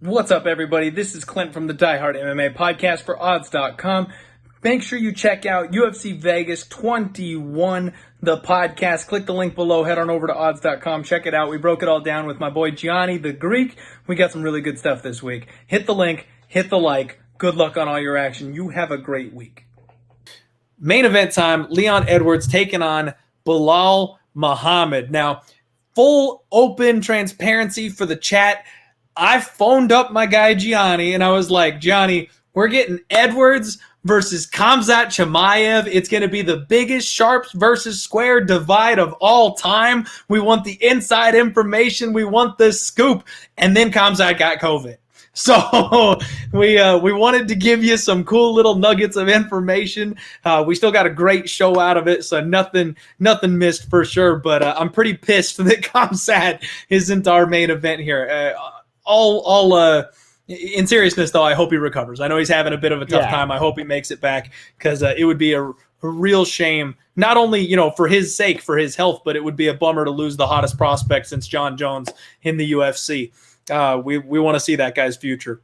What's up, everybody? This is Clint from the Diehard MMA Podcast for Odds.com. Make sure you check out UFC Vegas 21, the podcast. Click the link below. Head on over to Odds.com. Check it out. We broke it all down with my boy Gianni, the Greek. We got some really good stuff this week. Hit the link. Hit the like. Good luck on all your action. You have a great week. Main event time. Leon Edwards taking on Belal Muhammad. Now, full open transparency for the chat. I phoned up my guy Gianni, and I was like, Gianni, we're getting Edwards versus Khamzat Chimaev. It's going to be the biggest sharps versus square divide of all time. We want the inside information. We want the scoop. And then Khamzat got COVID. So we wanted to give you some cool little nuggets of information. We still got a great show out of it, so nothing missed for sure. But I'm pretty pissed that Khamzat isn't our main event here. In seriousness, though, I hope he recovers. I know he's having a bit of a tough time. I hope he makes it back, because it would be a real shame, not only for his sake, for his health, but it would be a bummer to lose the hottest prospect since John Jones in the UFC. We want to see that guy's future.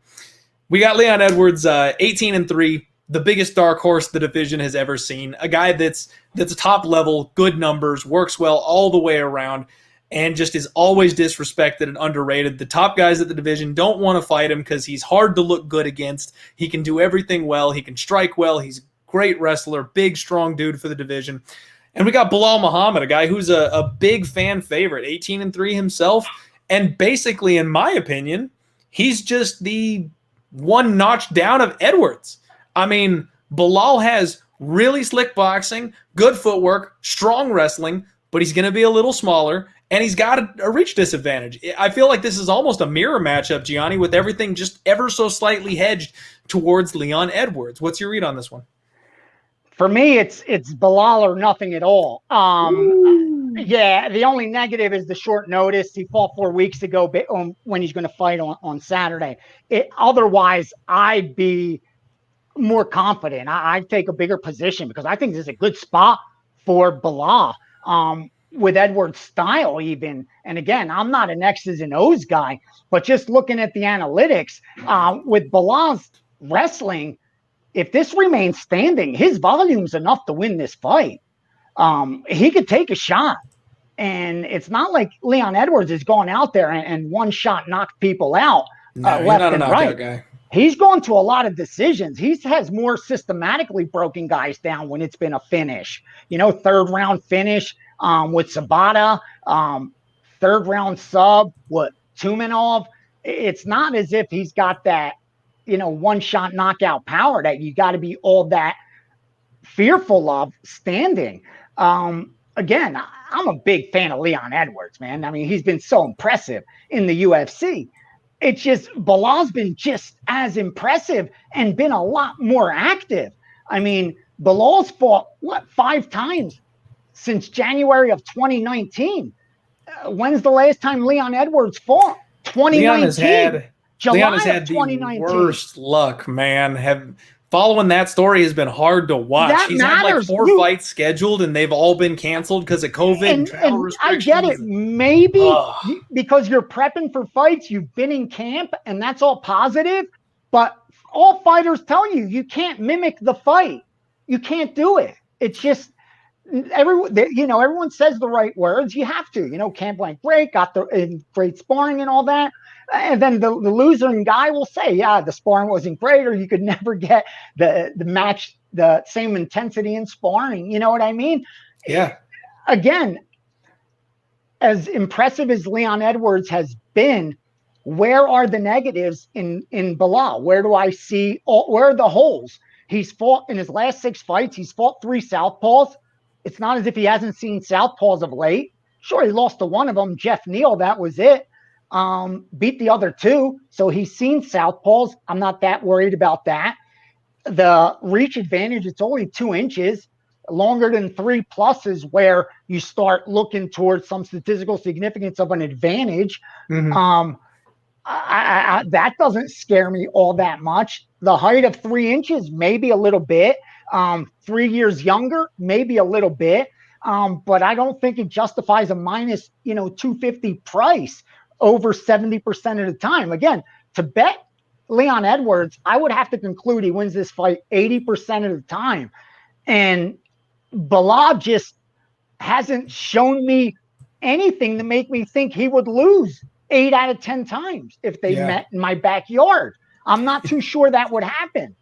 We got Leon Edwards, 18-3, the biggest dark horse the division has ever seen. A guy that's top level, good numbers, works well all the way around, and just is always disrespected and underrated. The top guys at the division don't want to fight him because he's hard to look good against. He can do everything well. He can strike well. He's a great wrestler, big, strong dude for the division. And we got Belal Muhammad, a guy who's a big fan favorite, 18-3 himself. And basically, in my opinion, he's just the one notch down of Edwards. I mean, Belal has really slick boxing, good footwork, strong wrestling, but he's going to be a little smaller. And he's got a reach disadvantage. I feel like this is almost a mirror matchup, Gianni, with everything just ever so slightly hedged towards Leon Edwards. What's your read on this one? For me, it's Belal or nothing at all. Yeah, the only negative is the short notice. He fought 4 weeks ago when he's going to fight on Saturday. Otherwise, I'd be more confident. I'd take a bigger position because I think this is a good spot for Belal. With Edwards' style even. And again, I'm not an X's and O's guy, but just looking at the analytics, with Belal's wrestling, if this remains standing, his volume's enough to win this fight. He could take a shot. And it's not like Leon Edwards is going out there and one shot knocked people out left and right. Guy. He's gone to a lot of decisions. He has more systematically broken guys down when it's been a finish. Third round finish with Sabata, third round sub with Tumenov. It's not as if he's got that, one shot knockout power that you got to be all that fearful of standing. Again, I'm a big fan of Leon Edwards, man. I mean, he's been so impressive in the UFC. It's just Belal's been just as impressive and been a lot more active. I mean, Belal's fought 5 times since January of 2019. When's the last time Leon Edwards fought? 2019. Leon has had the worst luck, man. Following that story has been hard to watch. He's had like 4 fights scheduled, and they've all been canceled because of COVID and travel restrictions. I get it. Maybe because you're prepping for fights, you've been in camp, and that's all positive. But all fighters tell you, you can't mimic the fight. You can't do it. It's just everyone says the right words. You have to, camp went great, got the great sparring and all that. And then the losing guy will say, yeah, the sparring wasn't great, or you could never get the match, the same intensity in sparring. You know what I mean? Yeah. Again, as impressive as Leon Edwards has been, where are the negatives in Belal? Where do I see, where are the holes? He's fought in his last 6 fights. He's fought 3 southpaws. It's not as if he hasn't seen southpaws of late. Sure, he lost to one of them, Jeff Neal. That was it. Beat the other 2. So he's seen southpaws. I'm not that worried about that. The reach advantage, it's only 2 inches. Longer than 3+ is where you start looking towards some statistical significance of an advantage. Mm-hmm. That doesn't scare me all that much. The height of 3 inches, maybe a little bit. 3 years younger, maybe a little bit. But I don't think it justifies a minus, 250 price over 70% of the time. Again, to bet Leon Edwards, I would have to conclude he wins this fight 80% of the time. And Belal just hasn't shown me anything to make me think he would lose 8 out of 10 times if they met in my backyard. I'm not too sure that would happen.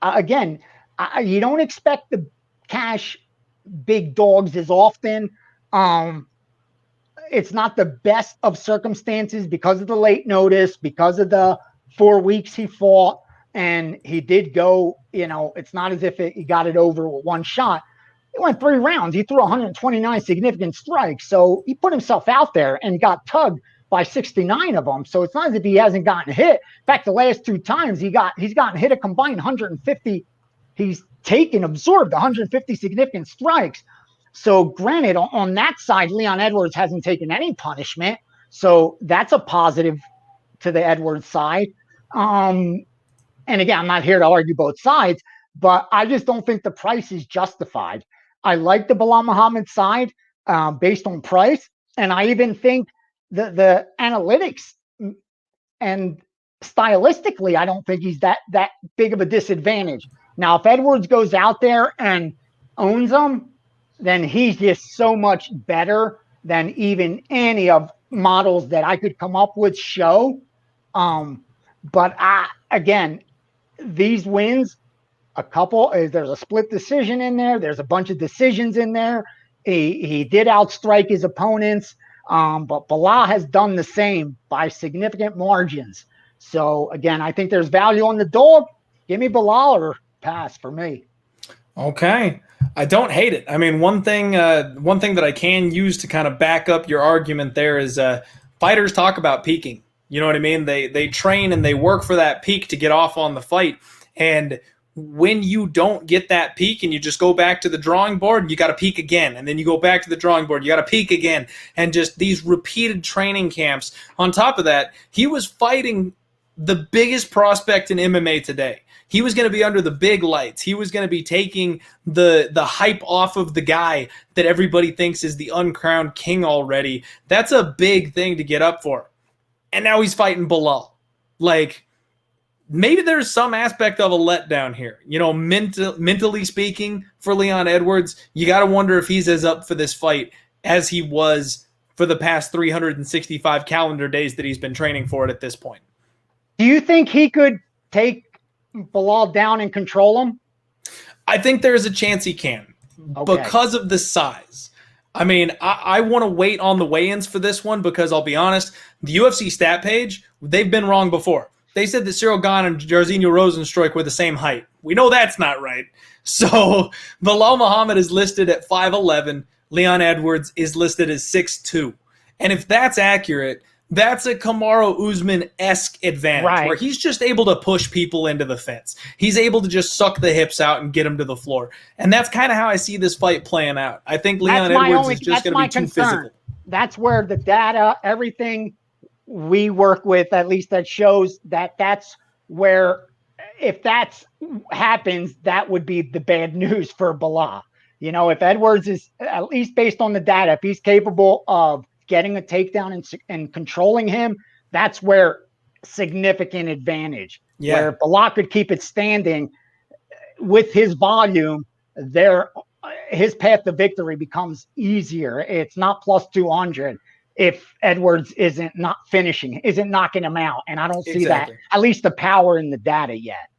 Again, you don't expect the cash big dogs as often. It's not the best of circumstances because of the late notice, because of the 4 weeks he fought, and he did go, it's not as if he got it over with one shot. He went 3 rounds. He threw 129 significant strikes. So he put himself out there and got tugged by 69 of them. So it's not as if he hasn't gotten hit. In fact, the last 2 times he's gotten hit a combined 150. He's absorbed 150 significant strikes. So granted, on that side, Leon Edwards hasn't taken any punishment. So that's a positive to the Edwards side. And again, I'm not here to argue both sides, but I just don't think the price is justified. I like the Belal Muhammad side based on price. And I even think the analytics and stylistically, I don't think he's that big of a disadvantage. Now, if Edwards goes out there and owns him, then he's just so much better than even any of models that I could come up with show. But again, these wins, there's a split decision in there. There's a bunch of decisions in there. He did outstrike his opponents, but Belal has done the same by significant margins. So again, I think there's value on the dog. Give me Belal or pass for me. Okay. I don't hate it. I mean, one thing that I can use to kind of back up your argument there is fighters talk about peaking. You know what I mean? They train and they work for that peak to get off on the fight. And when you don't get that peak and you just go back to the drawing board, you got to peak again. And then you go back to the drawing board, you got to peak again. And just these repeated training camps. On top of that, he was fighting the biggest prospect in MMA today. He was going to be under the big lights. He was going to be taking the hype off of the guy that everybody thinks is the uncrowned king already. That's a big thing to get up for. And now he's fighting Belal. Like, maybe there's some aspect of a letdown here. Mentally speaking, for Leon Edwards, you got to wonder if he's as up for this fight as he was for the past 365 calendar days that he's been training for it at this point. Do you think he could take Belal down and control him? I think there's a chance he can because of the size. I mean, I want to wait on the weigh-ins for this one because I'll be honest, the UFC stat page, they've been wrong before. They said that Cyril Gane and Jairzinho Rozenstruik were the same height. We know that's not right. So Belal Muhammad is listed at 5'11". Leon Edwards is listed as 6'2". And if that's accurate, that's a Kamaru Usman-esque advantage where he's just able to push people into the fence. He's able to just suck the hips out and get them to the floor. And that's kind of how I see this fight playing out. I think Leon Edwards is just going to be too physical. That's where the data, everything we work with, at least that shows that's where, if that happens, that would be the bad news for Belal. If Edwards is, at least based on the data, if he's capable of getting a takedown and controlling him, that's where significant advantage. Yeah. Where Belal could keep it standing with his volume, his path to victory becomes easier. It's not plus 200 if Edwards isn't knocking him out. And I don't see that, at least the power in the data yet,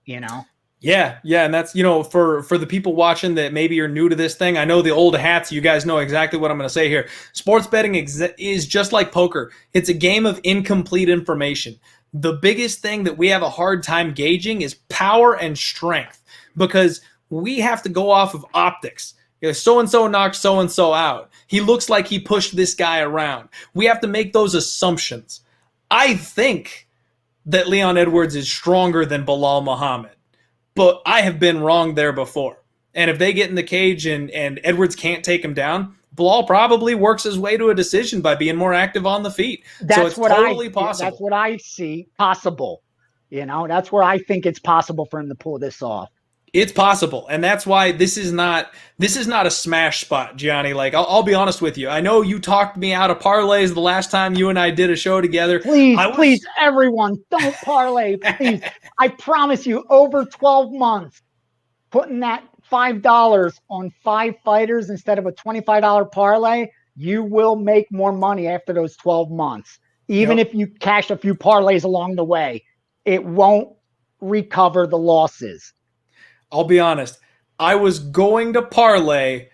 Yeah, and that's, for the people watching that maybe are new to this thing, I know the old hats, you guys know exactly what I'm going to say here. Sports betting is just like poker. It's a game of incomplete information. The biggest thing that we have a hard time gauging is power and strength because we have to go off of optics. So-and-so knocked so-and-so out. He looks like he pushed this guy around. We have to make those assumptions. I think that Leon Edwards is stronger than Belal Muhammad. But I have been wrong there before. And if they get in the cage and Edwards can't take him down, Belal probably works his way to a decision by being more active on the feet. So it's totally possible. That's what I see possible. That's where I think it's possible for him to pull this off. It's possible, and that's why this is not a smash spot, Gianni. Like I'll be honest with you. I know you talked me out of parlays the last time you and I did a show together. Please, everyone, don't parlay. Please, I promise you, over 12 months, putting that $5 on 5 fighters instead of a $25 parlay, you will make more money after those 12 months. Even if you cash a few parlays along the way, it won't recover the losses. I'll be honest. I was going to parlay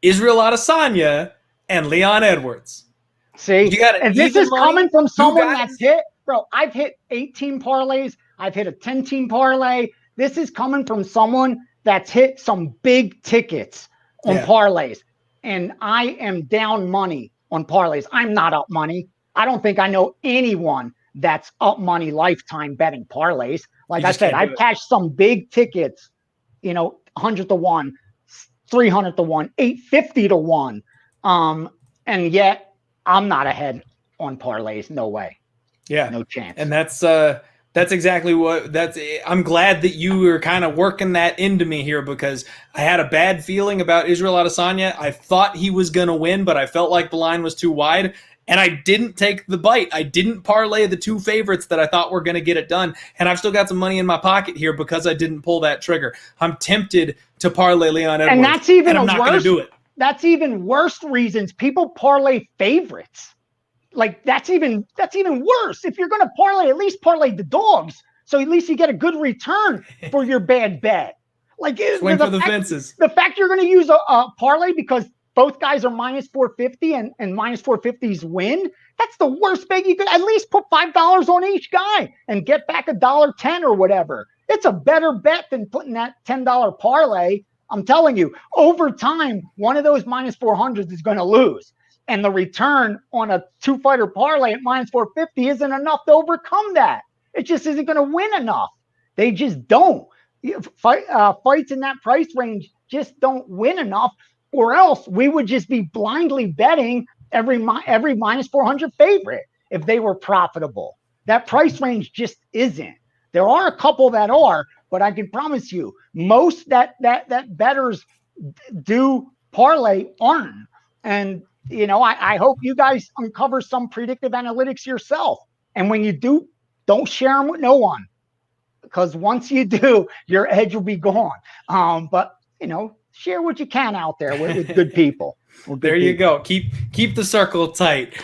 Israel Adesanya and Leon Edwards. See, and this is coming from someone that's hit, bro. I've hit 18 parlays. I've hit a 10-team parlay. This is coming from someone that's hit some big tickets on parlays. And I am down money on parlays. I'm not up money. I don't think I know anyone that's up money lifetime betting parlays. Like I said, I've cashed some big tickets, 100 to 1, 300 to 1, 850 to 1. And yet I'm not ahead on parlays. No way. Yeah. No chance. And that's exactly I'm glad that you were kind of working that into me here, because I had a bad feeling about Israel Adesanya. I thought he was going to win, but I felt like the line was too wide. And I didn't take the bite. I didn't parlay the 2 favorites that I thought were going to get it done. And I've still got some money in my pocket here because I didn't pull that trigger. I'm tempted to parlay Leon Edwards. And that's even I'm not going to do it. That's even worse reasons. People parlay favorites. Like that's even worse. If you're going to parlay, at least parlay the dogs. So at least you get a good return for your bad bet. Like swing for the fences. The fact you're going to use a parlay because both guys are minus 450 and minus 450s win. That's the worst bet you could. At least put $5 on each guy and get back $1.10 or whatever. It's a better bet than putting that $10 parlay. I'm telling you, over time, one of those minus 400s is going to lose. And the return on a 2-fighter parlay at minus 450 isn't enough to overcome that. It just isn't going to win enough. They just don't. Fights in that price range just don't win enough, or else we would just be blindly betting every minus 400 favorite if they were profitable. That price range just isn't. There are a couple that are, but I can promise you, most that bettors do parlay aren't. And I hope you guys uncover some predictive analytics yourself. And when you do, don't share them with no one, because once you do, your edge will be gone. But share what you can out there with good people. There you go. Keep the circle tight.